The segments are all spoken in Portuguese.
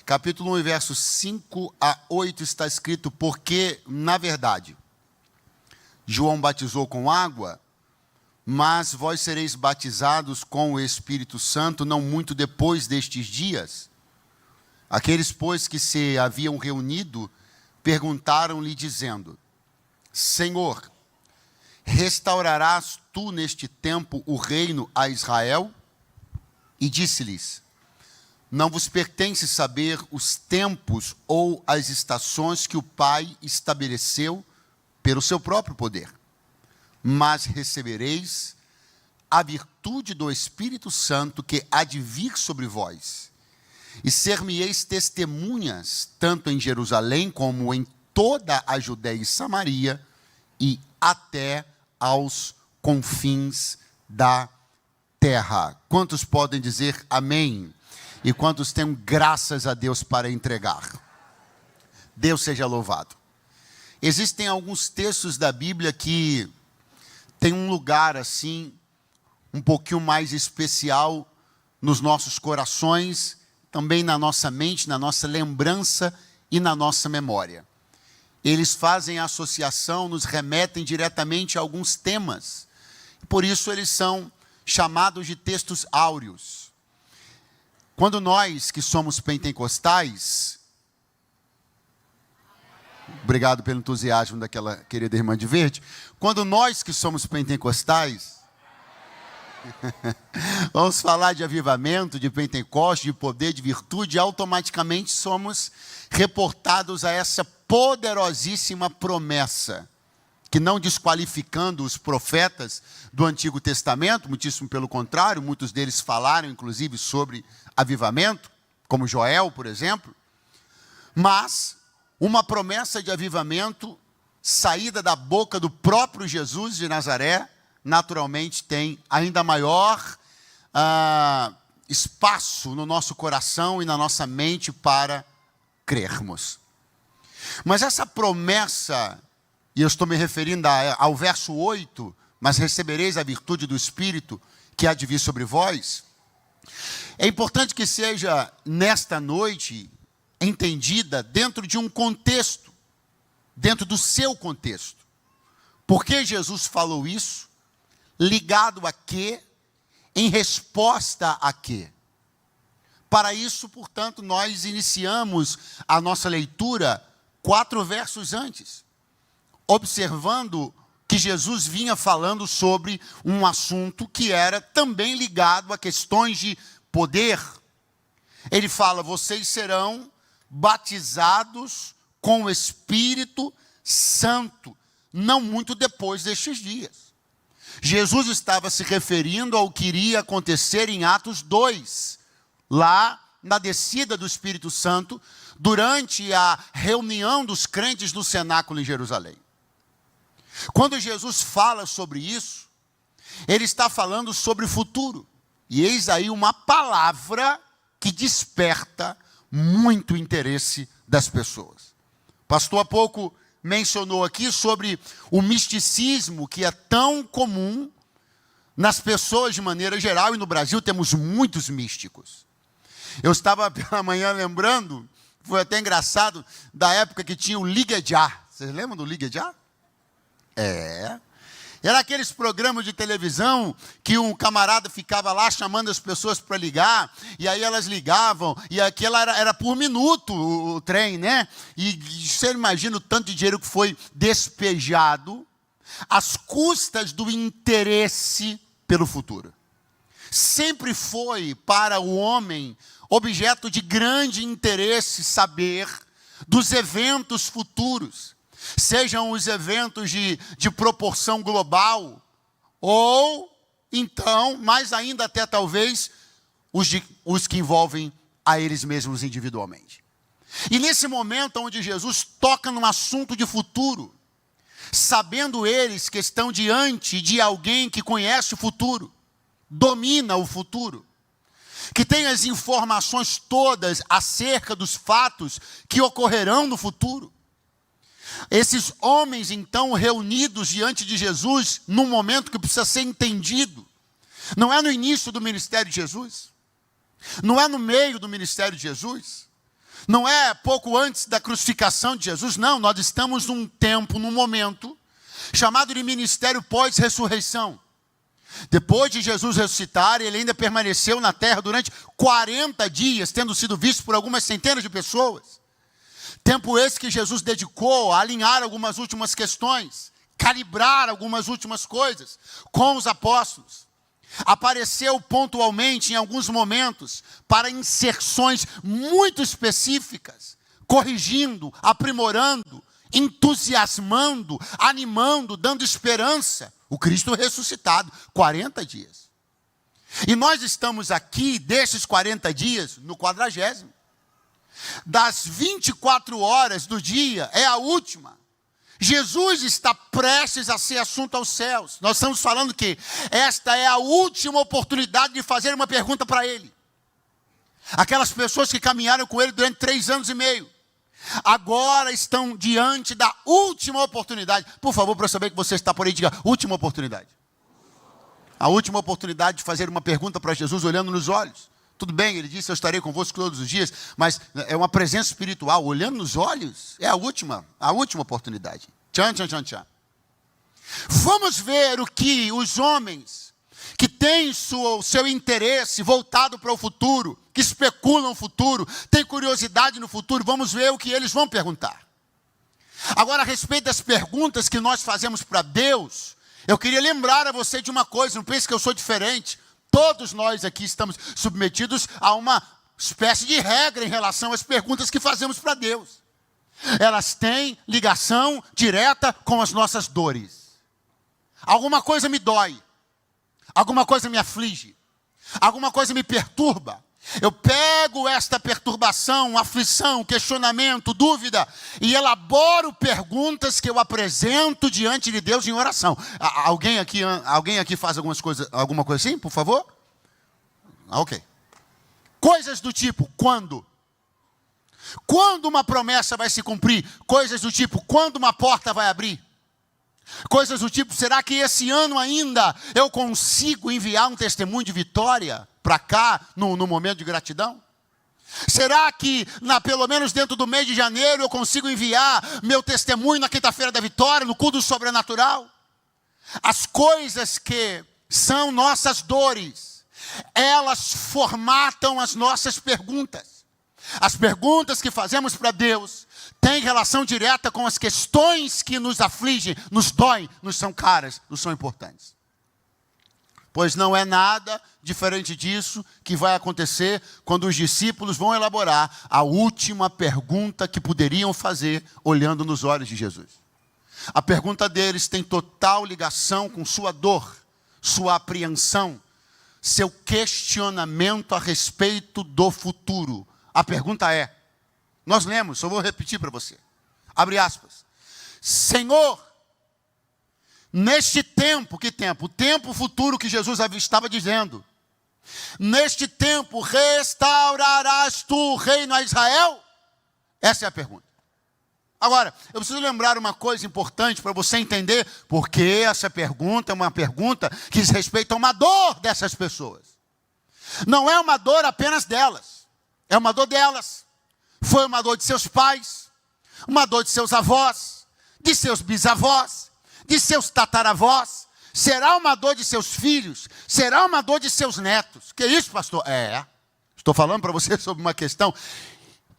capítulo 1, versos 5 a 8, está escrito: porque, na verdade, João batizou com água, mas vós sereis batizados com o Espírito Santo não muito depois destes dias. Aqueles, pois, que se haviam reunido, perguntaram-lhe, dizendo: Senhor, restaurarás tu neste tempo o reino a Israel? E disse-lhes: não vos pertence saber os tempos ou as estações que o Pai estabeleceu pelo seu próprio poder, mas recebereis a virtude do Espírito Santo que há de vir sobre vós, e ser-me-eis testemunhas, tanto em Jerusalém como em toda a Judéia e Samaria, e até aos confins da terra. Quantos podem dizer amém? E quantos têm graças a Deus para entregar? Deus seja louvado. Existem alguns textos da Bíblia que tem um lugar assim, um pouquinho mais especial nos nossos corações, também na nossa mente, na nossa lembrança e na nossa memória. Eles fazem a associação, nos remetem diretamente a alguns temas. Por isso eles são chamados de textos áureos. Quando nós que somos pentecostais, obrigado pelo entusiasmo daquela querida irmã de verde, quando nós que somos pentecostais, vamos falar de avivamento, de Pentecoste, de poder, de virtude, automaticamente somos reportados a essa poderosíssima promessa, que não desqualificando os profetas do Antigo Testamento, muitíssimo pelo contrário, muitos deles falaram inclusive sobre avivamento, como Joel, por exemplo, mas uma promessa de avivamento saída da boca do próprio Jesus de Nazaré, naturalmente tem ainda maior espaço no nosso coração e na nossa mente para crermos. Mas essa promessa, e eu estou me referindo ao verso 8, mas recebereis a virtude do Espírito que há de vir sobre vós, é importante que seja nesta noite entendida dentro de um contexto, dentro do seu contexto. Por que Jesus falou isso? Ligado a quê? Em resposta a quê? Para isso, portanto, nós iniciamos a nossa leitura 4 versos antes, observando que Jesus vinha falando sobre um assunto que era também ligado a questões de poder. Ele fala: vocês serão batizados com o Espírito Santo, não muito depois destes dias. Jesus estava se referindo ao que iria acontecer em Atos 2, lá na descida do Espírito Santo, durante a reunião dos crentes no cenáculo em Jerusalém. Quando Jesus fala sobre isso, ele está falando sobre o futuro. E eis aí uma palavra que desperta muito interesse das pessoas. O pastor há pouco mencionou aqui sobre o misticismo que é tão comum nas pessoas de maneira geral, e no Brasil temos muitos místicos. Eu estava pela manhã lembrando, foi até engraçado, da época que tinha o Ligue Já. Vocês lembram do Ligue Já? Era aqueles programas de televisão que um camarada ficava lá chamando as pessoas para ligar, e aí elas ligavam, e aquilo era por minuto o trem, né? E você imagina o tanto de dinheiro que foi despejado às custas do interesse pelo futuro. Sempre foi para o homem objeto de grande interesse saber dos eventos futuros, sejam os eventos de proporção global, ou então, mais ainda até talvez, os que envolvem a eles mesmos individualmente. E nesse momento onde Jesus toca num assunto de futuro, sabendo eles que estão diante de alguém que conhece o futuro, domina o futuro, que tem as informações todas acerca dos fatos que ocorrerão no futuro, esses homens, então, reunidos diante de Jesus, num momento que precisa ser entendido, não é no início do ministério de Jesus, não é no meio do ministério de Jesus, Não é pouco antes da crucificação de Jesus, não. Nós estamos num tempo, num momento, chamado de ministério pós-ressurreição. Depois de Jesus ressuscitar, ele ainda permaneceu na terra durante 40 dias, tendo sido visto por algumas centenas de pessoas. Tempo esse que Jesus dedicou a alinhar algumas últimas questões, calibrar algumas últimas coisas com os apóstolos. Apareceu pontualmente em alguns momentos para inserções muito específicas, corrigindo, aprimorando, entusiasmando, animando, dando esperança. O Cristo ressuscitado, 40 dias. E nós estamos aqui, desses 40 dias, no 40º. Das 24 horas do dia, é a última. Jesus está prestes a ser assunto aos céus. Nós estamos falando que esta é a última oportunidade de fazer uma pergunta para ele. Aquelas pessoas que caminharam com ele durante 3 anos e meio, agora estão diante da última oportunidade. Por favor, para eu saber que você está por aí, diga, última oportunidade. A última oportunidade de fazer uma pergunta para Jesus olhando nos olhos. Tudo bem, ele disse, eu estarei convosco todos os dias, mas é uma presença espiritual, olhando nos olhos, é a última oportunidade. Tchan, tchan, tchan, tchan. Vamos ver o que os homens que têm seu interesse voltado para o futuro, que especulam o futuro, têm curiosidade no futuro, vamos ver o que eles vão perguntar. Agora, a respeito das perguntas que nós fazemos para Deus, eu queria lembrar a você de uma coisa, não pense que eu sou diferente. Todos nós aqui estamos submetidos a uma espécie de regra em relação às perguntas que fazemos para Deus. Elas têm ligação direta com as nossas dores. Alguma coisa me dói, alguma coisa me aflige, alguma coisa me perturba. Eu pego esta perturbação, aflição, questionamento, dúvida e elaboro perguntas que eu apresento diante de Deus em oração. Alguém aqui faz alguma coisa assim, por favor? Ok. Coisas do tipo, quando? Quando uma promessa vai se cumprir? Coisas do tipo, quando uma porta vai abrir? Coisas do tipo, será que esse ano ainda eu consigo enviar um testemunho de vitória para cá, no momento de gratidão? Será que, pelo menos dentro do mês de janeiro, eu consigo enviar meu testemunho na quinta-feira da vitória, no culto sobrenatural? As coisas que são nossas dores, elas formatam as nossas perguntas. As perguntas que fazemos para Deus têm relação direta com as questões que nos afligem, nos doem, nos são caras, nos são importantes. Pois não é nada diferente disso que vai acontecer quando os discípulos vão elaborar a última pergunta que poderiam fazer olhando nos olhos de Jesus. A pergunta deles tem total ligação com sua dor, sua apreensão, seu questionamento a respeito do futuro. A pergunta é, nós lemos, só vou repetir para você. Abre aspas. Senhor, neste tempo, que tempo? O tempo futuro que Jesus estava dizendo. Neste tempo, restaurarás tu o reino a Israel? Essa é a pergunta. Agora, eu preciso lembrar uma coisa importante para você entender porque essa pergunta é uma pergunta que diz respeito a uma dor dessas pessoas. Não é uma dor apenas delas. É uma dor delas. Foi uma dor de seus pais, uma dor de seus avós, de seus bisavós, de seus tataravós. Será uma dor de seus filhos, será uma dor de seus netos. Que isso, pastor? Estou falando para você sobre uma questão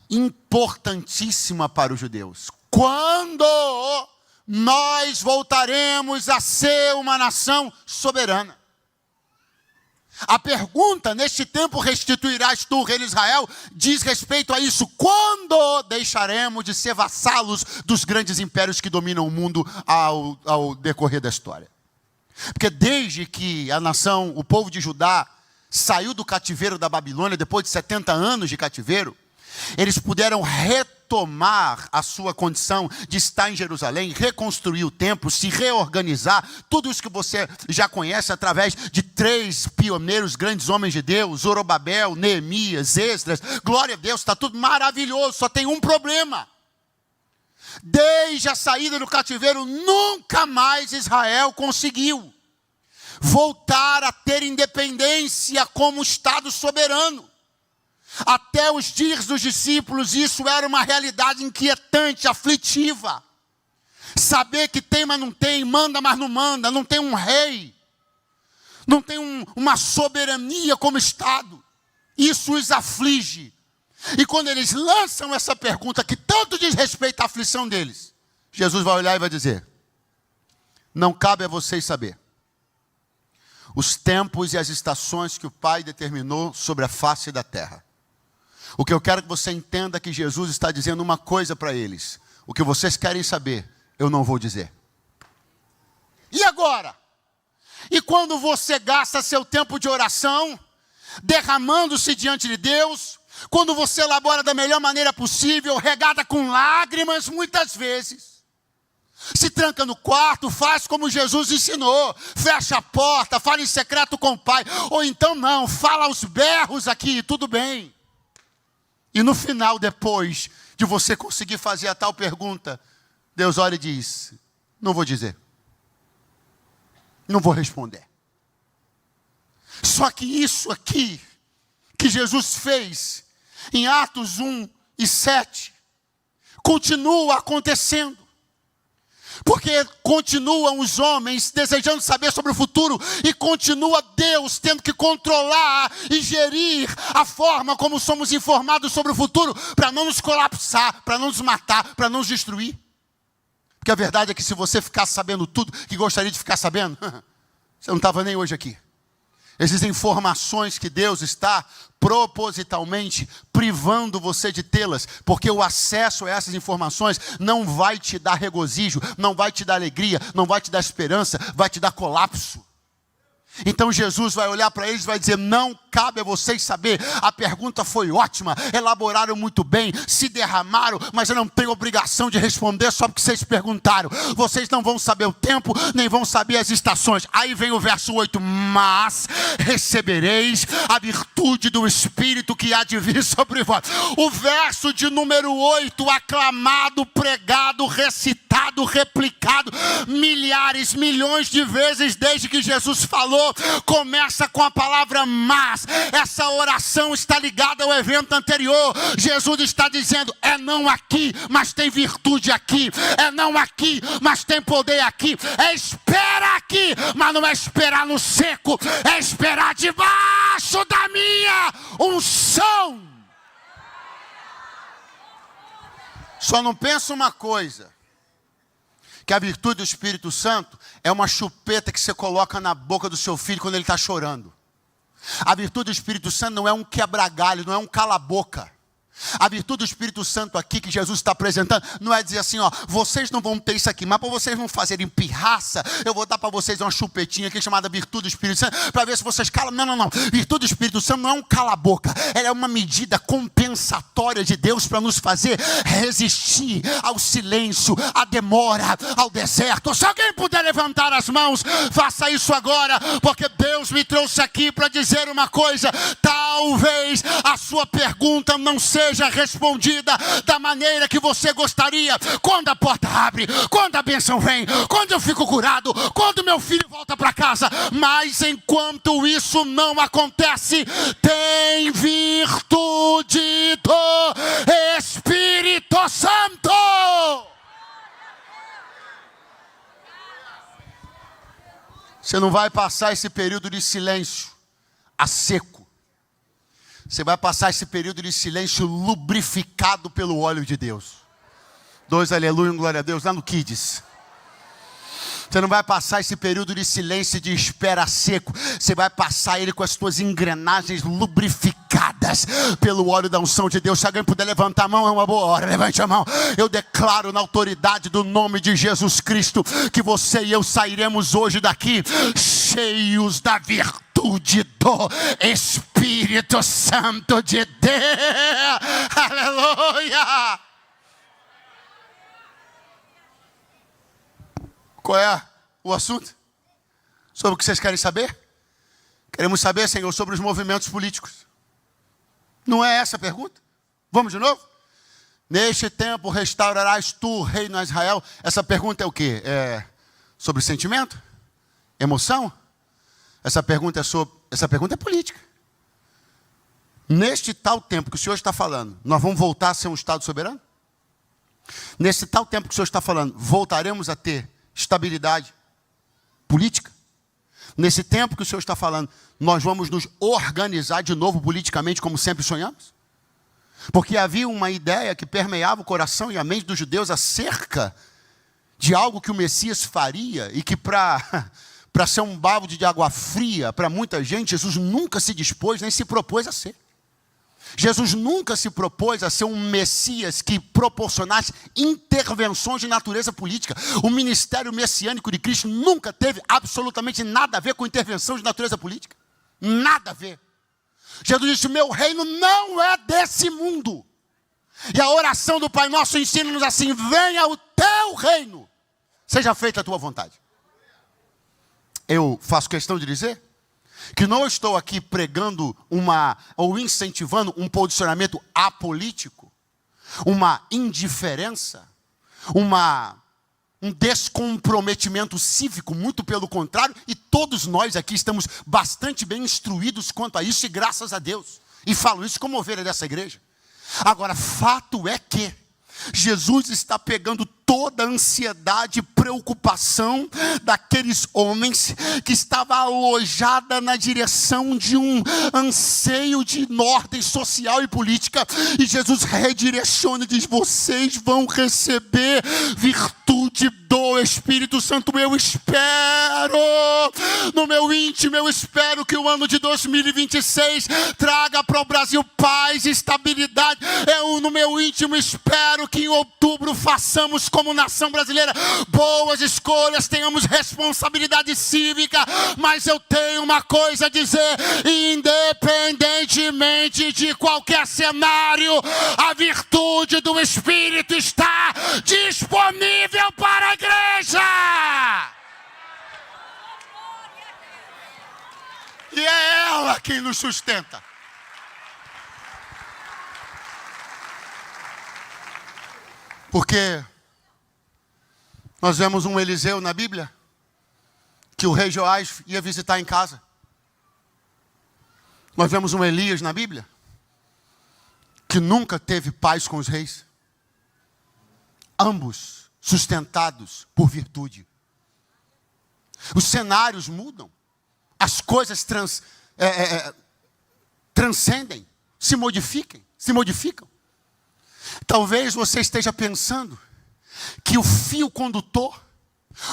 importantíssima para os judeus. Quando nós voltaremos a ser uma nação soberana? A pergunta, neste tempo restituirás tu o reino de Israel, diz respeito a isso. Quando deixaremos de ser vassalos dos grandes impérios que dominam o mundo ao decorrer da história? Porque desde que a nação, o povo de Judá, saiu do cativeiro da Babilônia, depois de 70 anos de cativeiro, eles puderam retomar a sua condição de estar em Jerusalém, reconstruir o templo, se reorganizar, tudo isso que você já conhece através de 3 pioneiros, grandes homens de Deus, Zorobabel, Neemias, Esdras. Glória a Deus, está tudo maravilhoso, só tem um problema. Desde a saída do cativeiro, nunca mais Israel conseguiu voltar a ter independência como Estado soberano. Até os dias dos discípulos, isso era uma realidade inquietante, aflitiva. Saber que tem, mas não tem, manda, mas não manda, não tem um rei, não tem uma soberania como Estado. Isso os aflige. E quando eles lançam essa pergunta, que tanto diz respeito à aflição deles, Jesus vai olhar e vai dizer: não cabe a vocês saber os tempos e as estações que o Pai determinou sobre a face da terra. O que eu quero que você entenda é que Jesus está dizendo uma coisa para eles: o que vocês querem saber, eu não vou dizer. E agora? E quando você gasta seu tempo de oração, derramando-se diante de Deus, quando você elabora da melhor maneira possível, regada com lágrimas muitas vezes, se tranca no quarto, faz como Jesus ensinou, fecha a porta, fala em secreto com o Pai, ou então não, fala aos berros aqui, tudo bem. E no final, depois de você conseguir fazer a tal pergunta, Deus olha e diz: não vou dizer, não vou responder. Só que isso aqui, que Jesus fez em Atos 1 e 7, continua acontecendo. Porque continuam os homens desejando saber sobre o futuro, e continua Deus tendo que controlar e gerir a forma como somos informados sobre o futuro, para não nos colapsar, para não nos matar, para não nos destruir. Porque a verdade é que se você ficasse sabendo tudo que gostaria de ficar sabendo, você não estava nem hoje aqui. Existem informações que Deus está propositalmente privando você de tê-las, porque o acesso a essas informações não vai te dar regozijo, não vai te dar alegria, não vai te dar esperança, vai te dar colapso. Então Jesus vai olhar para eles e vai dizer: não cabe a vocês saber. A pergunta foi ótima, elaboraram muito bem, se derramaram, mas eu não tenho obrigação de responder só porque vocês perguntaram. Vocês não vão saber o tempo, nem vão saber as estações. Aí vem o verso 8: mas recebereis a virtude do Espírito que há de vir sobre vós. O verso de número 8, aclamado, pregado, recitado, replicado milhares, milhões de vezes desde que Jesus falou, começa com a palavra mas. Essa oração está ligada ao evento anterior. Jesus está dizendo: é não aqui, mas tem virtude aqui. É não aqui, mas tem poder aqui. É espera aqui, mas não é esperar no seco. É esperar debaixo da minha unção. Só não pensa uma coisa: que a virtude do Espírito Santo é uma chupeta que você coloca na boca do seu filho quando ele está chorando. A virtude do Espírito Santo não é um quebra-galho, não é um cala-boca. A virtude do Espírito Santo aqui que Jesus está apresentando não é dizer assim: ó, vocês não vão ter isso aqui, mas para vocês não fazerem pirraça, eu vou dar para vocês uma chupetinha aqui chamada virtude do Espírito Santo, para ver se vocês calam. Não. Virtude do Espírito Santo não é um cala-boca, ela é uma medida compensatória de Deus para nos fazer resistir ao silêncio, à demora, ao deserto. Se alguém puder levantar as mãos, faça isso agora, porque Deus me trouxe aqui para dizer uma coisa: talvez a sua pergunta não seja respondida da maneira que você gostaria. Quando a porta abre, quando a bênção vem, quando eu fico curado, quando meu filho volta para casa. Mas enquanto isso não acontece, tem virtude do Espírito Santo. Você não vai passar esse período de silêncio a seco. Você vai passar esse período de silêncio lubrificado pelo óleo de Deus. 2 aleluia, glória a Deus, lá no Kids. Você não vai passar esse período de silêncio e de espera seco. Você vai passar ele com as suas engrenagens lubrificadas pelo óleo da unção de Deus. Se alguém puder levantar a mão, é uma boa hora. Levante a mão. Eu declaro na autoridade do nome de Jesus Cristo que você e eu sairemos hoje daqui cheios da virtude do Espírito Santo de Deus. Aleluia. Qual é o assunto? Sobre o que vocês querem saber? Queremos saber, Senhor, sobre os movimentos políticos. Não é essa a pergunta? Vamos de novo? Neste tempo restaurarás tu o reino a Israel. Essa pergunta é o quê? É sobre sentimento? Emoção? Essa pergunta é política. Neste tal tempo que o Senhor está falando, nós vamos voltar a ser um Estado soberano? Nesse tal tempo que o Senhor está falando, voltaremos a ter estabilidade política? Nesse tempo que o Senhor está falando, nós vamos nos organizar de novo politicamente como sempre sonhamos? Porque havia uma ideia que permeava o coração e a mente dos judeus acerca de algo que o Messias faria e que para ser um balde de água fria para muita gente, Jesus nunca se dispôs nem se propôs a ser. Jesus nunca se propôs a ser um Messias que proporcionasse intervenções de natureza política. O ministério messiânico de Cristo nunca teve absolutamente nada a ver com intervenção de natureza política. Nada a ver. Jesus disse: meu reino não é desse mundo. E a oração do Pai Nosso ensina-nos assim: venha o teu reino, seja feita a tua vontade. Eu faço questão de dizer que não estou aqui pregando ou incentivando um posicionamento apolítico, uma indiferença, um descomprometimento cívico, muito pelo contrário, e todos nós aqui estamos bastante bem instruídos quanto a isso, e graças a Deus. E falo isso como ovelha dessa igreja. Agora, fato é que Jesus está pegando toda a ansiedade e preocupação daqueles homens que estava alojada na direção de um anseio de ordem social e política, e Jesus redireciona e diz: vocês vão receber virtude do Espírito Santo. Eu espero, no meu íntimo, eu espero que o ano de 2026 traga para o Brasil paz e estabilidade. Eu, no meu íntimo, espero que em outubro façamos, como nação brasileira, boas escolhas, tenhamos responsabilidade cívica. Mas eu tenho uma coisa a dizer: independentemente de qualquer cenário, a virtude do Espírito está disponível para a igreja. E é ela quem nos sustenta. Porque nós vemos um Eliseu na Bíblia que o rei Joás ia visitar em casa. Nós vemos um Elias na Bíblia que nunca teve paz com os reis. Ambos sustentados por virtude. Os cenários mudam. As coisas transcendem, se modificam. Talvez você esteja pensando que o fio condutor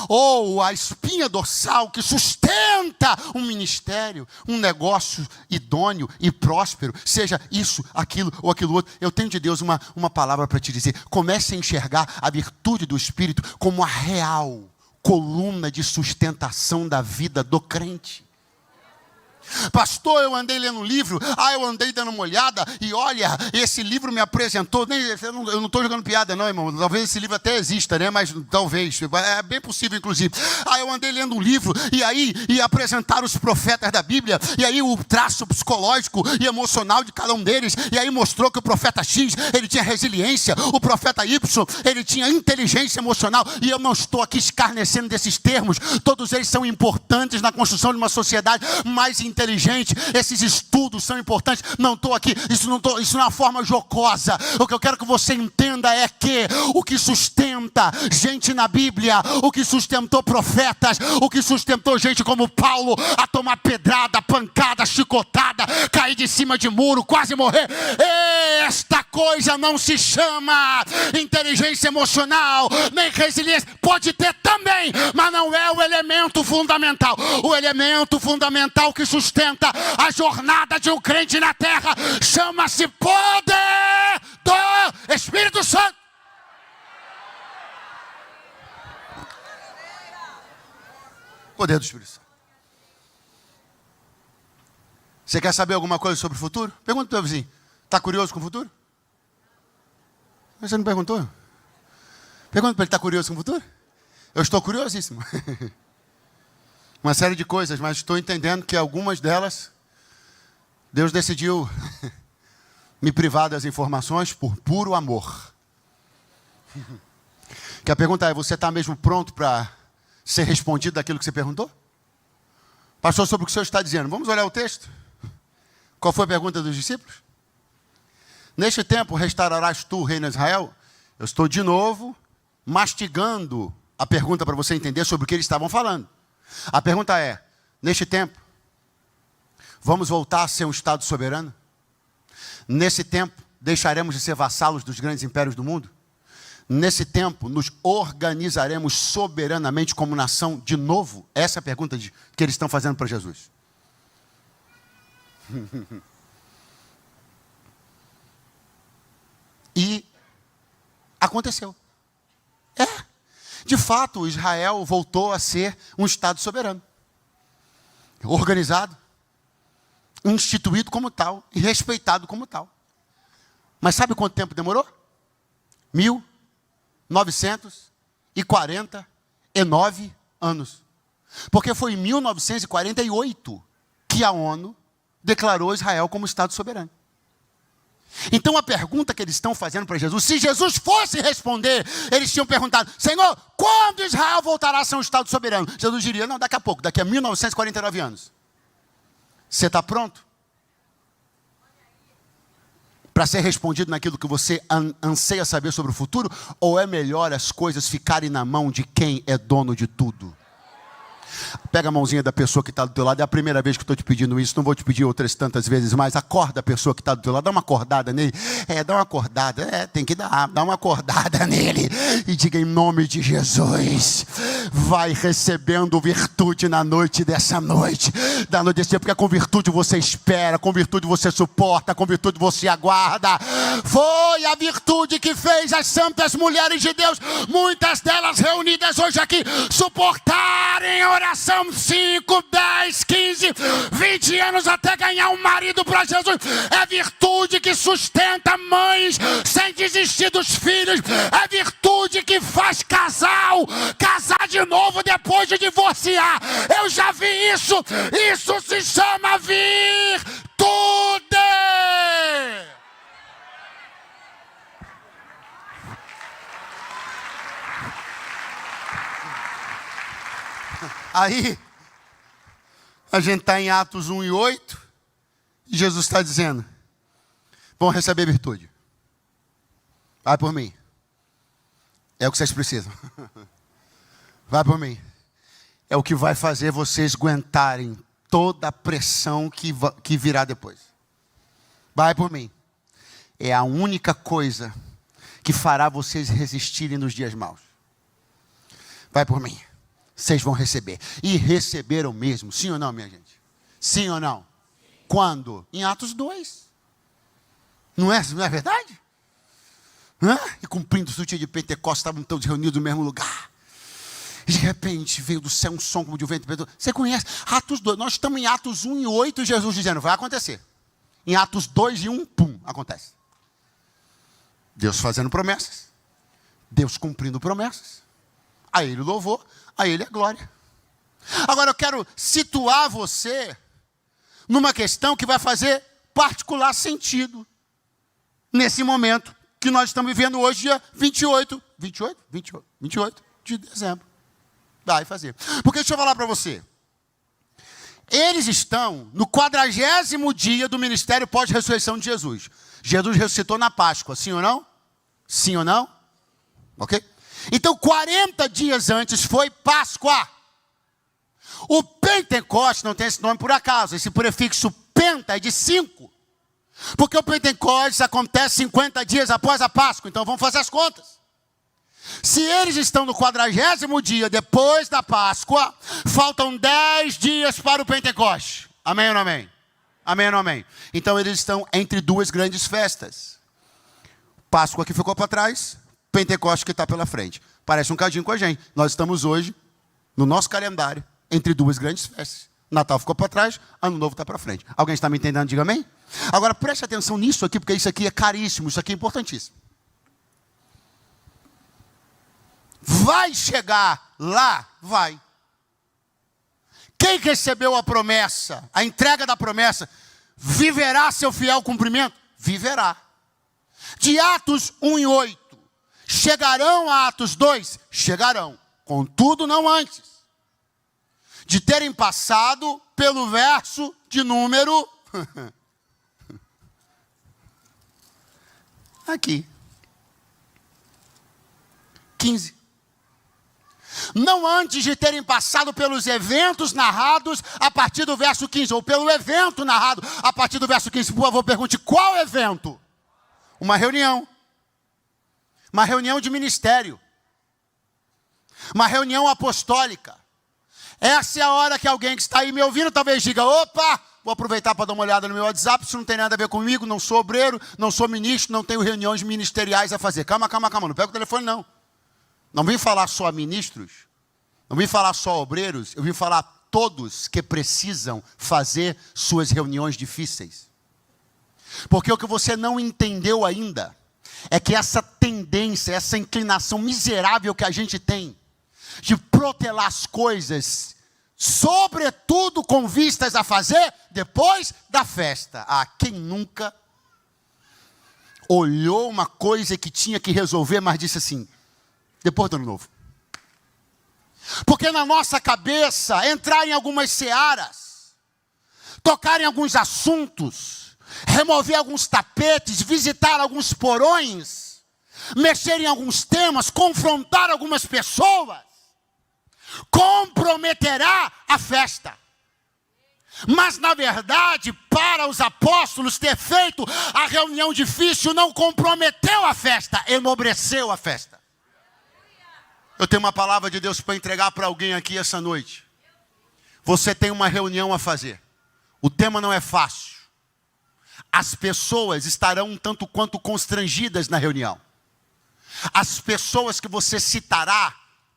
ou a espinha dorsal que sustenta um ministério, um negócio idôneo e próspero, seja isso, aquilo ou aquilo outro. Eu tenho de Deus uma palavra para te dizer: comece a enxergar a virtude do Espírito como a real coluna de sustentação da vida do crente. Pastor, eu andei lendo um livro, eu andei dando uma olhada, e olha, esse livro me apresentou, eu não estou jogando piada não, irmão, talvez esse livro até exista, né, mas talvez, é bem possível inclusive. Eu andei lendo um livro, e apresentaram os profetas da Bíblia, e aí o traço psicológico e emocional de cada um deles, e aí mostrou que o profeta X, ele tinha resiliência, o profeta Y, ele tinha inteligência emocional, e eu não estou aqui escarnecendo desses termos, todos eles são importantes na construção de uma sociedade mais inteligente. Esses estudos são importantes. Não estou aqui, isso não é uma forma jocosa. O que eu quero que você entenda é que o que sustenta gente na Bíblia, o que sustentou profetas, o que sustentou gente como Paulo a tomar pedrada, pancada, chicotada, cair de cima de muro, quase morrer, esta coisa não se chama inteligência emocional, nem resiliência. Pode ter também, mas não é o elemento fundamental. O elemento fundamental que sustenta a jornada de um crente na terra chama-se poder do Espírito Santo. Poder do Espírito Santo. Você quer saber alguma coisa sobre o futuro? Pergunta para o teu vizinho: está curioso com o futuro? Você não perguntou? Pergunta para ele: está curioso com o futuro? Eu estou curiosíssimo. Uma série de coisas, mas estou entendendo que algumas delas Deus decidiu me privar das informações por puro amor. Que a pergunta é: você está mesmo pronto para ser respondido daquilo que você perguntou? Pastor, sobre o que o senhor está dizendo, vamos olhar o texto? Qual foi a pergunta dos discípulos? Neste tempo restaurarás tu o reino de Israel? Eu estou de novo mastigando a pergunta para você entender sobre o que eles estavam falando. A pergunta é, neste tempo, vamos voltar a ser um Estado soberano? Nesse tempo, deixaremos de ser vassalos dos grandes impérios do mundo? Nesse tempo, nos organizaremos soberanamente como nação de novo? Essa é a pergunta que eles estão fazendo para Jesus. E aconteceu. De fato, Israel voltou a ser um Estado soberano. Organizado, instituído como tal e respeitado como tal. Mas sabe quanto tempo demorou? 1949 anos. Porque foi em 1948 que a ONU declarou Israel como Estado soberano. Então a pergunta que eles estão fazendo para Jesus, se Jesus fosse responder, eles tinham perguntado, Senhor, quando Israel voltará a ser um Estado soberano? Jesus diria, não, daqui a pouco, daqui a 1949 anos. Você está pronto? Para ser respondido naquilo que você anseia saber sobre o futuro? Ou é melhor as coisas ficarem na mão de quem é dono de tudo? Pega a mãozinha da pessoa que está do teu lado. É a primeira vez que estou te pedindo isso. Não vou te pedir outras tantas vezes mais. Acorda a pessoa que está do teu lado. Dá uma acordada nele. Dá uma acordada. Tem que dar. Dá uma acordada nele. E diga em nome de Jesus. Vai recebendo virtude na noite dessa noite. Da noite desse dia. Porque com virtude você espera. Com virtude você suporta. Com virtude você aguarda. Foi a virtude que fez as santas mulheres de Deus. Muitas delas reunidas hoje aqui. Suportarem oração 5, 10, 15, 20 anos até ganhar um marido para Jesus. É virtude que sustenta mães sem desistir dos filhos. É virtude que faz casar de novo depois de divorciar. Eu já vi isso. Isso se chama virtude. Aí, a gente está em Atos 1 e 8, e Jesus está dizendo, vão receber virtude. Vai por mim. É o que vocês precisam. Vai por mim. É o que vai fazer vocês aguentarem toda a pressão que virá depois. Vai por mim. É a única coisa que fará vocês resistirem nos dias maus. Vai por mim. Vocês vão receber. E receberam mesmo. Sim ou não, minha gente? Sim ou não? Quando? Em Atos 2. Não é verdade? E cumprindo o dia de Pentecostes, estavam todos reunidos no mesmo lugar. E de repente veio do céu um som como de um vento. Você conhece? Atos 2. Nós estamos em Atos 1 e 8, Jesus dizendo, vai acontecer. Em Atos 2 e 1, pum, acontece. Deus fazendo promessas. Deus cumprindo promessas. A Ele louvor. A Ele é glória. Agora eu quero situar você numa questão que vai fazer particular sentido nesse momento que nós estamos vivendo hoje, dia 28 de dezembro. Vai fazer. Porque deixa eu falar para você. Eles estão no 40º dia do ministério pós-ressurreição de Jesus. Jesus ressuscitou na Páscoa, sim ou não? Sim ou não? Ok? Então, 40 dias antes foi Páscoa. O Pentecostes não tem esse nome por acaso. Esse prefixo penta é de 5. Porque o Pentecostes acontece 50 dias após a Páscoa. Então, vamos fazer as contas. Se eles estão no 40º dia depois da Páscoa, faltam 10 dias para o Pentecostes. Amém ou não amém? Amém ou não amém? Então, eles estão entre duas grandes festas. Páscoa que ficou para trás. Pentecostes que está pela frente. Parece um cadinho com a gente. Nós estamos hoje, no nosso calendário, entre duas grandes festas. Natal ficou para trás, Ano Novo está para frente. Alguém está me entendendo? Diga amém? Agora preste atenção nisso aqui, porque isso aqui é caríssimo, isso aqui é importantíssimo. Vai chegar lá? Vai. Quem recebeu a promessa, a entrega da promessa, viverá seu fiel cumprimento? Viverá. De Atos 1 e 8. Chegarão a Atos 2? Chegarão. Contudo, não antes de terem passado pelo verso de número Aqui. 15. Não antes de terem passado pelos eventos narrados a partir do verso 15, ou pelo evento narrado a partir do verso 15. Por favor, pergunte, qual evento? Uma reunião. Uma reunião de ministério. Uma reunião apostólica. Essa é a hora que alguém que está aí me ouvindo talvez diga, opa, vou aproveitar para dar uma olhada no meu WhatsApp, isso não tem nada a ver comigo, não sou obreiro, não sou ministro, não tenho reuniões ministeriais a fazer. Calma, não pega o telefone não. Não vim falar só a ministros, não vim falar só a obreiros, eu vim falar a todos que precisam fazer suas reuniões difíceis. Porque o que você não entendeu ainda é que essa tendência, essa inclinação miserável que a gente tem de protelar as coisas, sobretudo com vistas a fazer depois da festa. Ah, quem nunca olhou uma coisa que tinha que resolver, mas disse assim, depois do ano novo. Porque na nossa cabeça, entrar em algumas searas, tocar em alguns assuntos, remover alguns tapetes, visitar alguns porões, mexer em alguns temas, confrontar algumas pessoas, comprometerá a festa. Mas na verdade, para os apóstolos ter feito a reunião difícil, não comprometeu a festa, enobreceu a festa. Eu tenho uma palavra de Deus para entregar para alguém aqui essa noite. Você tem uma reunião a fazer. O tema não é fácil. As pessoas estarão um tanto quanto constrangidas na reunião. As pessoas que você citará,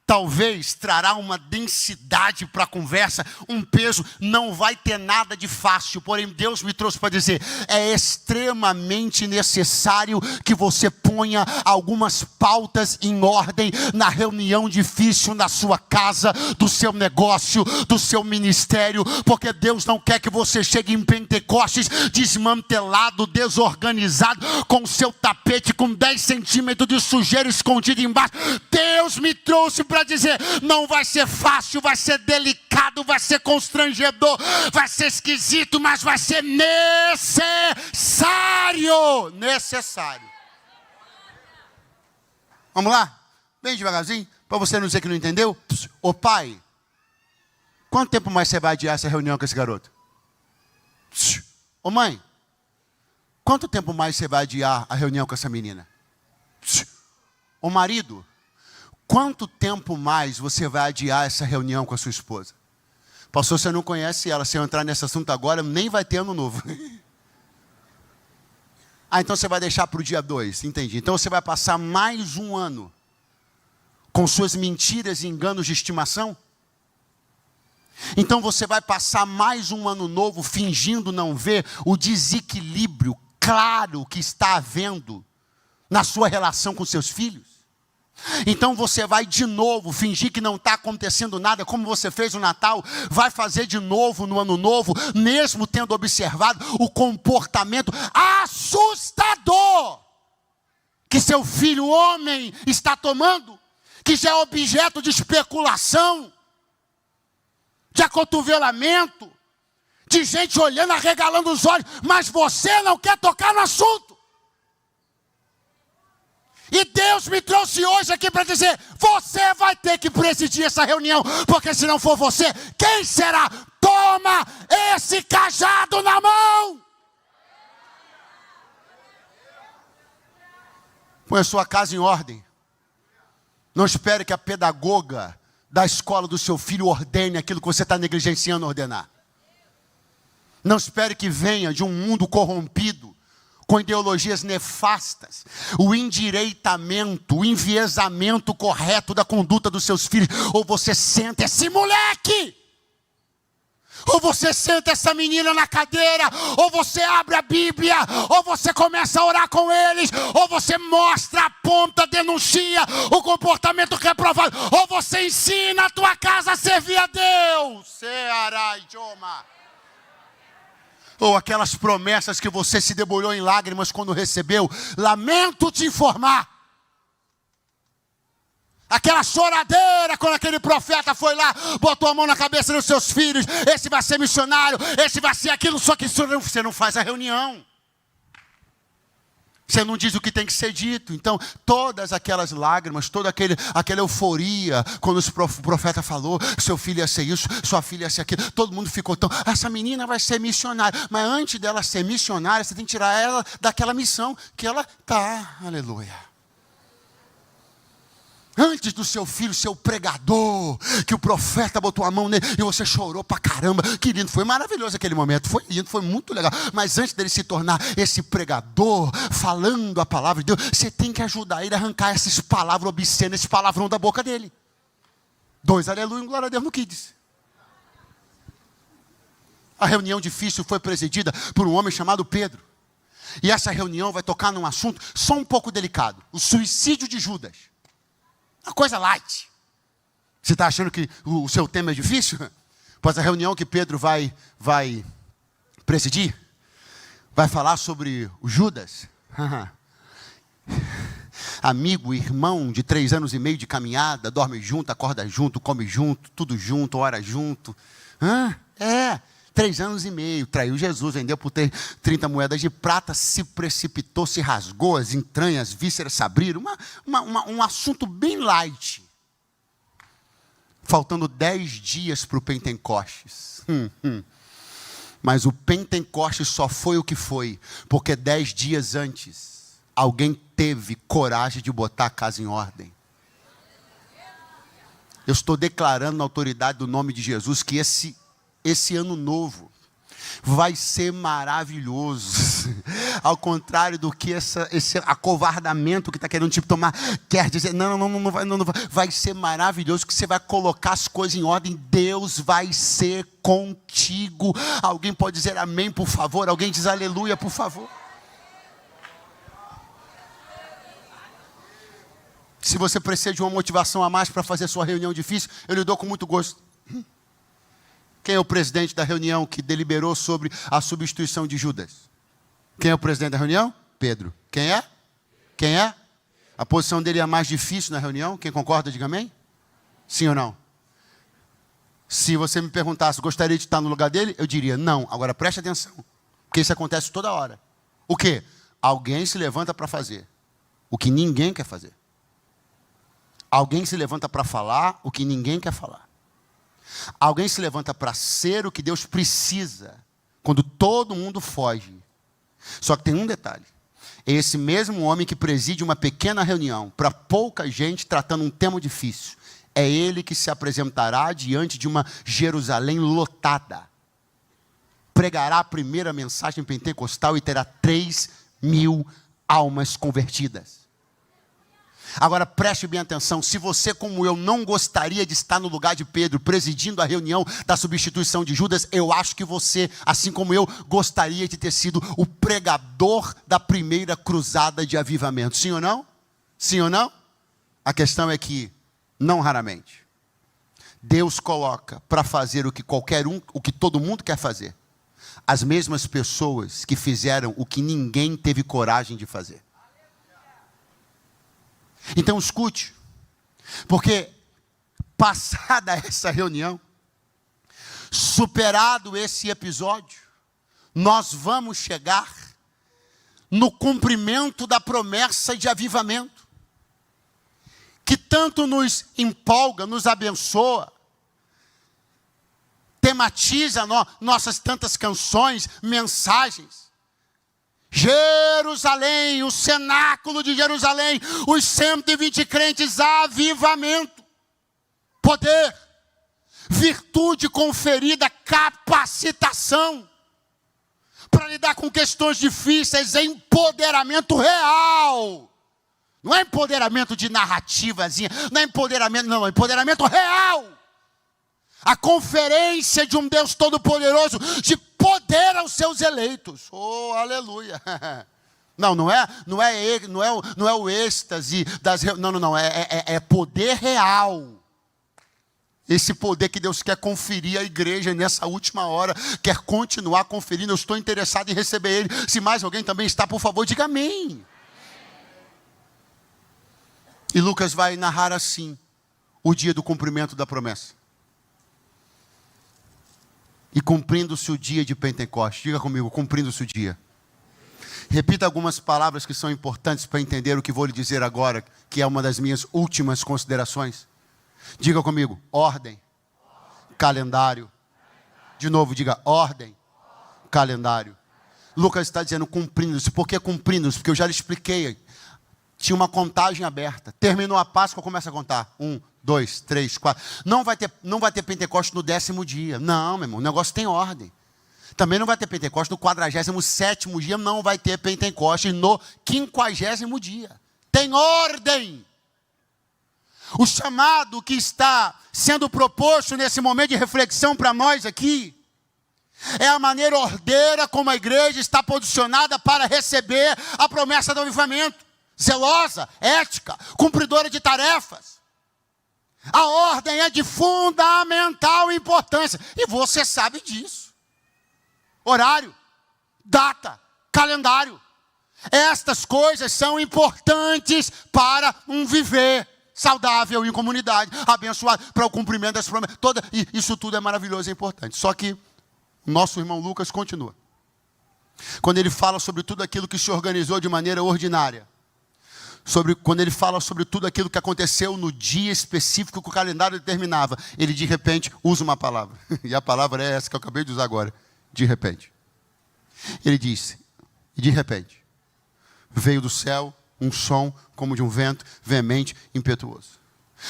talvez trará uma densidade para a conversa, um peso, não vai ter nada de fácil, porém Deus me trouxe para dizer, é extremamente necessário que você ponha algumas pautas em ordem na reunião difícil na sua casa, do seu negócio, do seu ministério, porque Deus não quer que você chegue em Pentecostes desmantelado, desorganizado, com o seu tapete com 10 centímetros de sujeira escondido embaixo. Deus me trouxe para dizer, não vai ser fácil, vai ser delicado, vai ser constrangedor, vai ser esquisito, mas vai ser necessário. Necessário. Vamos lá? Bem devagarzinho, para você não dizer que não entendeu. Ô pai, quanto tempo mais você vai adiar essa reunião com esse garoto? Ô mãe, quanto tempo mais você vai adiar a reunião com essa menina? Ô marido, quanto tempo mais você vai adiar essa reunião com a sua esposa? Pastor, você não conhece ela, se eu entrar nesse assunto agora, nem vai ter ano novo. Ah, então você vai deixar para o dia 2, entendi. Então você vai passar mais um ano com suas mentiras e enganos de estimação? Então você vai passar mais um ano novo fingindo não ver o desequilíbrio claro que está havendo na sua relação com seus filhos? Então você vai de novo fingir que não está acontecendo nada, como você fez no Natal, vai fazer de novo no Ano Novo, mesmo tendo observado o comportamento assustador que seu filho homem está tomando, que já é objeto de especulação, de acotovelamento, de gente olhando, arregalando os olhos, mas você não quer tocar no assunto. E Deus me trouxe hoje aqui para dizer, você vai ter que presidir essa reunião, porque se não for você, quem será? Toma esse cajado na mão. Põe a sua casa em ordem. Não espere que a pedagoga da escola do seu filho ordene aquilo que você está negligenciando ordenar. Não espere que venha de um mundo corrompido, com ideologias nefastas, o endireitamento, o enviesamento correto da conduta dos seus filhos. Ou você senta esse moleque, ou você senta essa menina na cadeira, ou você abre a Bíblia, ou você começa a orar com eles, ou você mostra, aponta, denuncia o comportamento reprovado, ou você ensina a tua casa a servir a Deus. Ceará e Joma. Ou aquelas promessas que você se debulhou em lágrimas quando recebeu. Lamento te informar. Aquela choradeira quando aquele profeta foi lá, botou a mão na cabeça dos seus filhos. Esse vai ser missionário, esse vai ser aquilo. Só que você não faz a reunião. Você não diz o que tem que ser dito. Então, todas aquelas lágrimas, toda aquela euforia, quando o profeta falou, seu filho ia ser isso, sua filha ia ser aquilo, todo mundo ficou tão, essa menina vai ser missionária. Mas antes dela ser missionária, você tem que tirar ela daquela missão que ela está. Aleluia. Antes do seu filho ser o pregador, que o profeta botou a mão nele e você chorou pra caramba. Que lindo, foi maravilhoso aquele momento, foi lindo, foi muito legal. Mas antes dele se tornar esse pregador, falando a palavra de Deus, você tem que ajudar ele a arrancar essas palavras obscenas, esse palavrão da boca dele. 2 aleluia, glória a Deus no Kids. A reunião difícil foi presidida por um homem chamado Pedro. E essa reunião vai tocar num assunto só um pouco delicado: o suicídio de Judas. Uma coisa light. Você está achando que o seu tema é difícil? Pois a reunião que Pedro vai presidir, vai falar sobre o Judas. Amigo, irmão de 3 anos e meio de caminhada, dorme junto, acorda junto, come junto, tudo junto, ora junto. 3 anos e meio, traiu Jesus, vendeu por 30 moedas de prata, se precipitou, se rasgou, as entranhas, as vísceras se abriram. Um assunto bem light. Faltando 10 dias para o Pentecostes. Mas o Pentecostes só foi o que foi, porque 10 dias antes, alguém teve coragem de botar a casa em ordem. Eu estou declarando na autoridade do nome de Jesus que esse ano novo vai ser maravilhoso. Ao contrário do que esse acovardamento que está querendo tomar, quer dizer, não vai. Vai ser maravilhoso, que você vai colocar as coisas em ordem. Deus vai ser contigo. Alguém pode dizer amém, por favor? Alguém diz aleluia, por favor? Se você precisa de uma motivação a mais para fazer sua reunião difícil, eu lhe dou com muito gosto. Quem é o presidente da reunião que deliberou sobre a substituição de Judas? Quem é o presidente da reunião? Pedro. Quem é? Quem é? A posição dele é a mais difícil na reunião. Quem concorda, diga amém. Sim ou não? Se você me perguntasse, gostaria de estar no lugar dele? Eu diria não. Agora preste atenção, porque isso acontece toda hora. O quê? Alguém se levanta para fazer o que ninguém quer fazer. Alguém se levanta para falar o que ninguém quer falar. Alguém se levanta para ser o que Deus precisa, quando todo mundo foge. Só que tem um detalhe: é esse mesmo homem que preside uma pequena reunião para pouca gente, tratando um tema difícil. É ele que se apresentará diante de uma Jerusalém lotada, pregará a primeira mensagem pentecostal e terá 3.000 almas convertidas. Agora preste bem atenção: se você, como eu, não gostaria de estar no lugar de Pedro, presidindo a reunião da substituição de Judas, eu acho que você, assim como eu, gostaria de ter sido o pregador da primeira cruzada de avivamento. Sim ou não? Sim ou não? A questão é que, não raramente, Deus coloca para fazer o que todo mundo quer fazer, as mesmas pessoas que fizeram o que ninguém teve coragem de fazer. Então escute, porque passada essa reunião, superado esse episódio, nós vamos chegar no cumprimento da promessa de avivamento, que tanto nos empolga, nos abençoa, tematiza nossas tantas canções, mensagens. Jerusalém, o cenáculo de Jerusalém, os 120 crentes, avivamento, poder, virtude conferida, capacitação, para lidar com questões difíceis, empoderamento real. Não é empoderamento de narrativazinha, não é empoderamento, não, é empoderamento real. A conferência de um Deus Todo-Poderoso de poder aos seus eleitos. Oh, aleluia. Não é o êxtase das... Não, é poder real. Esse poder que Deus quer conferir à igreja nessa última hora, quer continuar conferindo. Eu estou interessado em receber ele. Se mais alguém também está, por favor, diga amém. E Lucas vai narrar assim o dia do cumprimento da promessa. E cumprindo-se o dia de Pentecostes. Diga comigo, cumprindo-se o dia. Repita algumas palavras que são importantes para entender o que vou lhe dizer agora, que é uma das minhas últimas considerações. Diga comigo: ordem, calendário. De novo, diga: ordem, calendário. Lucas está dizendo cumprindo-se. Por que cumprindo-se? Porque eu já lhe expliquei. Tinha uma contagem aberta. Terminou a Páscoa, começa a contar. 1, 2, 3, 4. Não vai ter Pentecostes no 10º dia. Não, meu irmão, o negócio tem ordem. Também não vai ter Pentecostes no 47º dia. Não vai ter Pentecostes no 50º dia. Tem ordem. O chamado que está sendo proposto nesse momento de reflexão para nós aqui é a maneira ordeira como a igreja está posicionada para receber a promessa do avivamento. Zelosa, ética, cumpridora de tarefas. A ordem é de fundamental importância. E você sabe disso. Horário, data, calendário. Estas coisas são importantes para um viver saudável em comunidade, abençoado, para o cumprimento das promessas. Isso tudo é maravilhoso e importante. Só que nosso irmão Lucas continua. Quando ele fala sobre tudo aquilo que se organizou de maneira ordinária, quando ele fala sobre tudo aquilo que aconteceu no dia específico que o calendário determinava, ele de repente usa uma palavra. E a palavra é essa que eu acabei de usar agora. De repente. Ele disse, e de repente, veio do céu um som como de um vento veemente, impetuoso.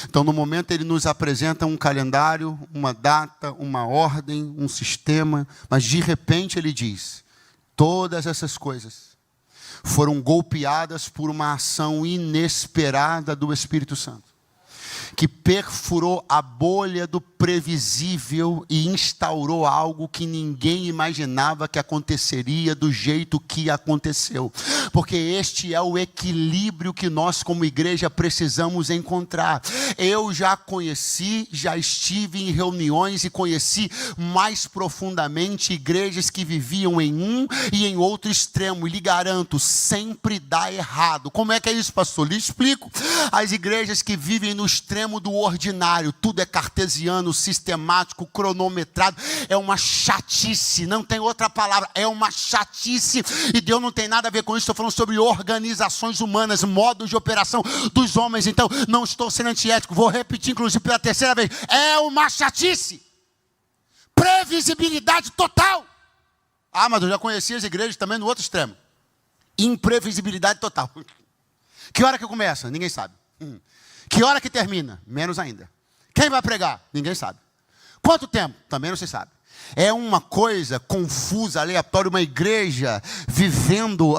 Então, no momento, ele nos apresenta um calendário, uma data, uma ordem, um sistema, mas de repente ele diz, todas essas coisas foram golpeadas por uma ação inesperada do Espírito Santo, que perfurou a bolha do previsível e instaurou algo que ninguém imaginava que aconteceria do jeito que aconteceu. Porque este é o equilíbrio que nós como igreja precisamos encontrar. Eu já estive em reuniões e conheci mais profundamente igrejas que viviam em um e em outro extremo. E lhe garanto, sempre dá errado. Como é que é isso, pastor? Lhe explico. As igrejas que vivem no extremo do ordinário, tudo é cartesiano, sistemático, cronometrado, é uma chatice, não tem outra palavra, é uma chatice, e Deus não tem nada a ver com isso. Estou falando sobre organizações humanas, modos de operação dos homens. Então, não estou sendo antiético, vou repetir inclusive pela terceira vez, é uma chatice, previsibilidade total. Ah, mas eu já conheci as igrejas também no outro extremo, imprevisibilidade total. Que hora que começa? Ninguém sabe. Que hora que termina? Menos ainda. Quem vai pregar? Ninguém sabe. Quanto tempo? Também não se sabe. É uma coisa confusa, aleatória, uma igreja vivendo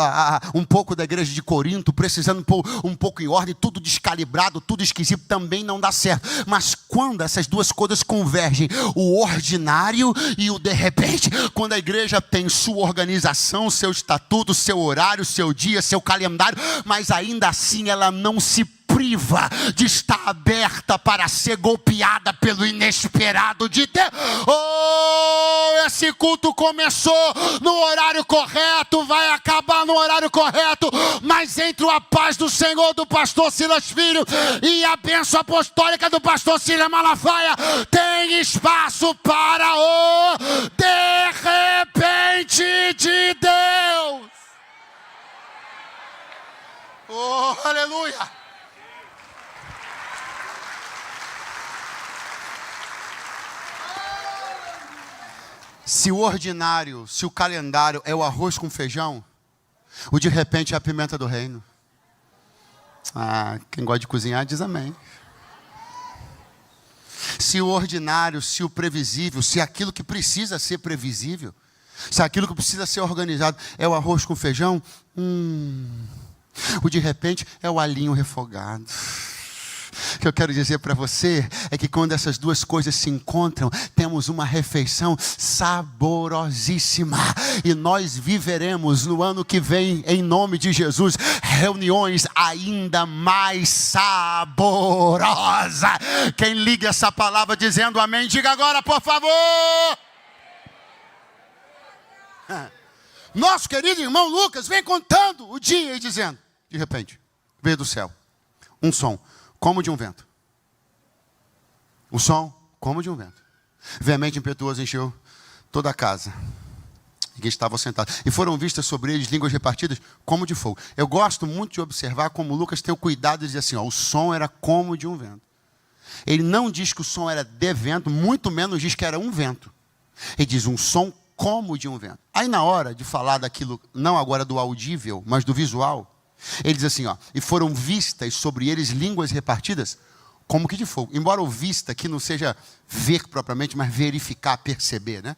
um pouco da igreja de Corinto, precisando um pouco em ordem, tudo descalibrado, tudo esquisito, também não dá certo. Mas quando essas duas coisas convergem, o ordinário e o de repente, quando a igreja tem sua organização, seu estatuto, seu horário, seu dia, seu calendário, mas ainda assim ela não se priva de estar aberta para ser golpeada pelo inesperado de Deus. Oh, esse culto começou no horário correto, vai acabar no horário correto, mas entre a paz do Senhor do pastor Silas Filho e a bênção apostólica do pastor Silas Malafaia, tem espaço para o de repente de Deus. Oh, aleluia. Se o ordinário, se o calendário é o arroz com feijão, o de repente é a pimenta do reino. Ah, quem gosta de cozinhar diz amém. Se o ordinário, se o previsível, se aquilo que precisa ser previsível, se aquilo que precisa ser organizado é o arroz com feijão, o de repente é o alinho refogado. O que eu quero dizer para você é que quando essas duas coisas se encontram, temos uma refeição saborosíssima. E nós viveremos no ano que vem, em nome de Jesus, reuniões ainda mais saborosas. Quem liga essa palavra dizendo amém, diga agora, por favor. Nosso querido irmão Lucas vem contando o dia e dizendo, de repente, veio do céu um som como de um vento. O som como de um vento. Veemente impetuoso encheu toda a casa. em que estavam sentados. E foram vistas sobre eles línguas repartidas como de fogo. Eu gosto muito de observar como Lucas tem o cuidado de dizer assim, ó, o som era como de um vento. Ele não diz que o som era de vento, muito menos diz que era um vento. Ele diz um som como de um vento. Aí na hora de falar daquilo, não agora do audível, mas do visual, ele diz assim, ó, e foram vistas sobre eles línguas repartidas como que de fogo. Embora o vista aqui não seja ver propriamente, mas verificar, perceber, né?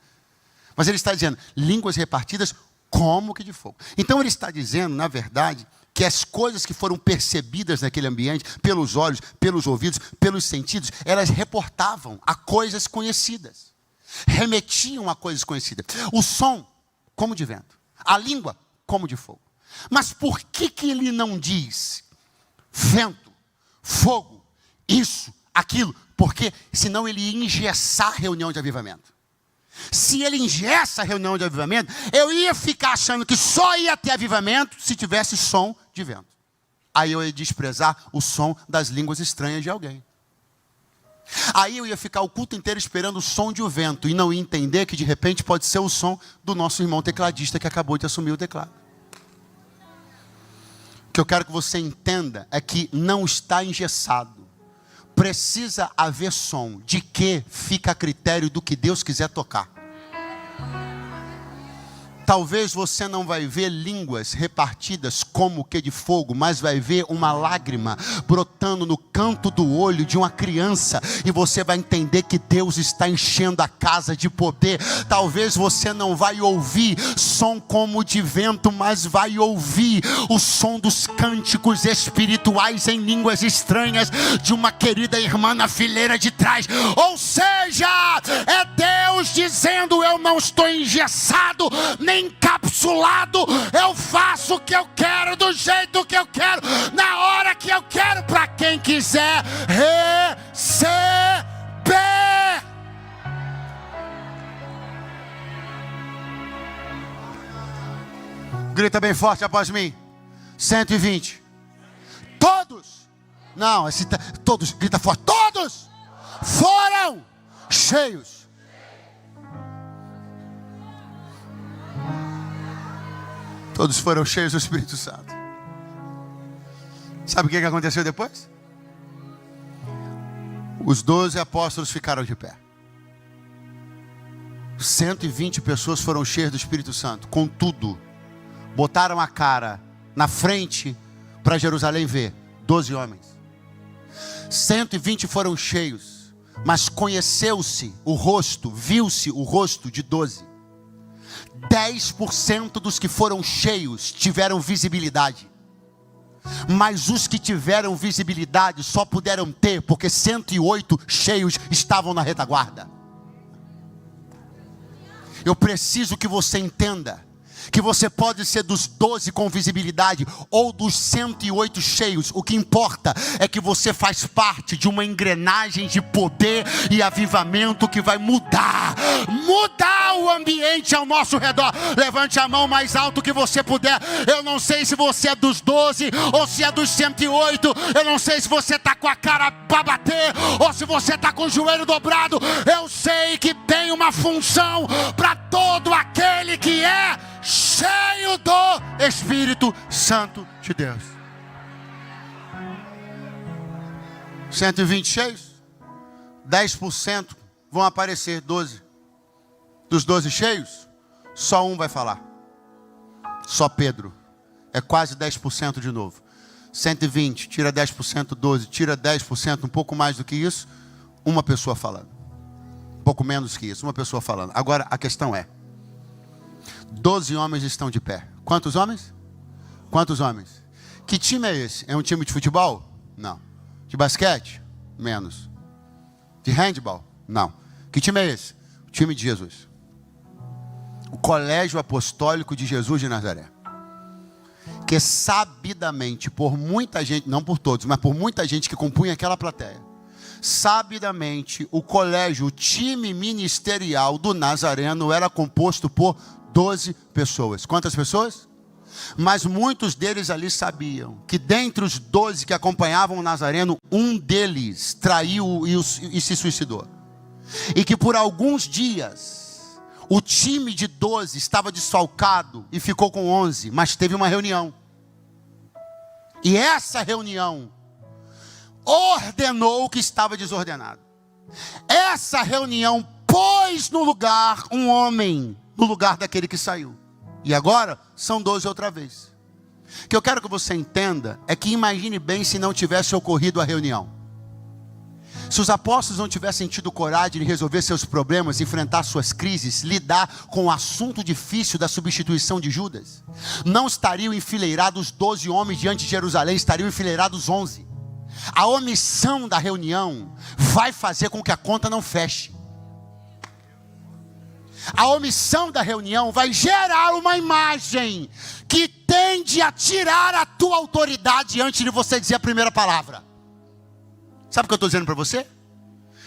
Mas ele está dizendo, línguas repartidas como que de fogo. Então ele está dizendo, na verdade, que as coisas que foram percebidas naquele ambiente, pelos olhos, pelos ouvidos, pelos sentidos, elas reportavam a coisas conhecidas. Remetiam a coisas conhecidas. O som, como de vento. A língua, como de fogo. Mas por que ele não diz vento, fogo, isso, aquilo? Porque senão ele ia engessar a reunião de avivamento. Se ele engessa a reunião de avivamento, eu ia ficar achando que só ia ter avivamento se tivesse som de vento. Aí eu ia desprezar o som das línguas estranhas de alguém. Aí eu ia ficar o culto inteiro esperando o som de um vento e não ia entender que de repente pode ser o som do nosso irmão tecladista que acabou de assumir o teclado. O que eu quero que você entenda é que não está engessado. Precisa haver som, de que fica a critério do que Deus quiser tocar. Talvez você não vai ver línguas repartidas como que de fogo, mas vai ver uma lágrima brotando no canto do olho de uma criança, e você vai entender que Deus está enchendo a casa de poder. Talvez você não vai ouvir som como de vento, mas vai ouvir o som dos cânticos espirituais em línguas estranhas de uma querida irmã na fileira de trás. Ou seja, é Deus dizendo, eu não estou engessado, nem encapsulado, eu faço o que eu quero, do jeito que eu quero, na hora que eu quero, para quem quiser receber. Grita bem forte após mim. 120. Todos. Não, todos, grita forte. Todos foram cheios. Todos foram cheios do Espírito Santo. Sabe o que aconteceu depois? Os 12 apóstolos ficaram de pé. 120 pessoas foram cheias do Espírito Santo. Contudo, botaram a cara na frente para Jerusalém ver. 12 homens. 120 foram cheios, mas conheceu-se o rosto, viu-se o rosto de 12. 10% dos que foram cheios tiveram visibilidade. Mas os que tiveram visibilidade só puderam ter porque 108 cheios estavam na retaguarda. Eu preciso que você entenda que você pode ser dos 12 com visibilidade ou dos 108 cheios. O que importa é que você faz parte de uma engrenagem de poder e avivamento que vai mudar o ambiente ao nosso redor. Levante a mão mais alto que você puder. Eu não sei se você é dos 12 ou se é dos 108. Eu não sei se você está com a cara para bater ou se você está com o joelho dobrado. Eu sei que tem uma função para todo aquele que é cheio do Espírito Santo de Deus. 120 cheios, 10% vão aparecer, 12. Dos 12 cheios, só um vai falar. Só Pedro. É quase 10% de novo. 120, tira 10%, 12, tira 10%, um pouco mais do que isso, uma pessoa falando. Um pouco menos que isso, uma pessoa falando. Agora a questão é, 12 homens estão de pé. Quantos homens? Quantos homens? Que time é esse? É um time de futebol? Não. De basquete? Menos. De handball? Não. Que time é esse? O time de Jesus. O colégio apostólico de Jesus de Nazaré. Que sabidamente, por muita gente, não por todos, mas por muita gente que compunha aquela plateia, sabidamente, o colégio, o time ministerial do Nazareno era composto por 12 pessoas. Quantas pessoas? Mas muitos deles ali sabiam que dentre os 12 que acompanhavam o Nazareno, um deles traiu e se suicidou. E que por alguns dias, O time de 12 estava desfalcado e ficou com 11, mas teve uma reunião. E essa reunião ordenou o que estava desordenado. Essa reunião pôs no lugar um homem, no lugar daquele que saiu. E agora são 12 outra vez. O que eu quero que você entenda é que imagine bem se não tivesse ocorrido a reunião. Se os apóstolos não tivessem tido coragem de resolver seus problemas, enfrentar suas crises, lidar com o assunto difícil da substituição de Judas, não estariam enfileirados 12 homens diante de Jerusalém, estariam enfileirados 11. A omissão da reunião vai fazer com que a conta não feche. A omissão da reunião vai gerar uma imagem que tende a tirar a tua autoridade antes de você dizer a primeira palavra. Sabe o que eu estou dizendo para você?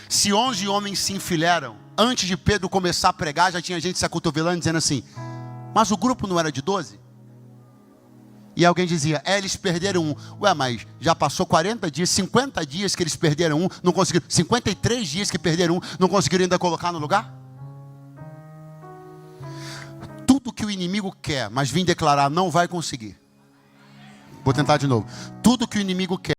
Se 11 homens se enfileiram, antes de Pedro começar a pregar, já tinha gente se acotovelando, dizendo assim: mas o grupo não era de 12? E alguém dizia: eles perderam um. Ué, mas já passou 40 dias, 50 dias que eles perderam um, não conseguiram, 53 dias que perderam um, não conseguiram ainda colocar no lugar? Tudo que o inimigo quer, mas vim declarar, não vai conseguir. Vou tentar de novo. Tudo que o inimigo quer,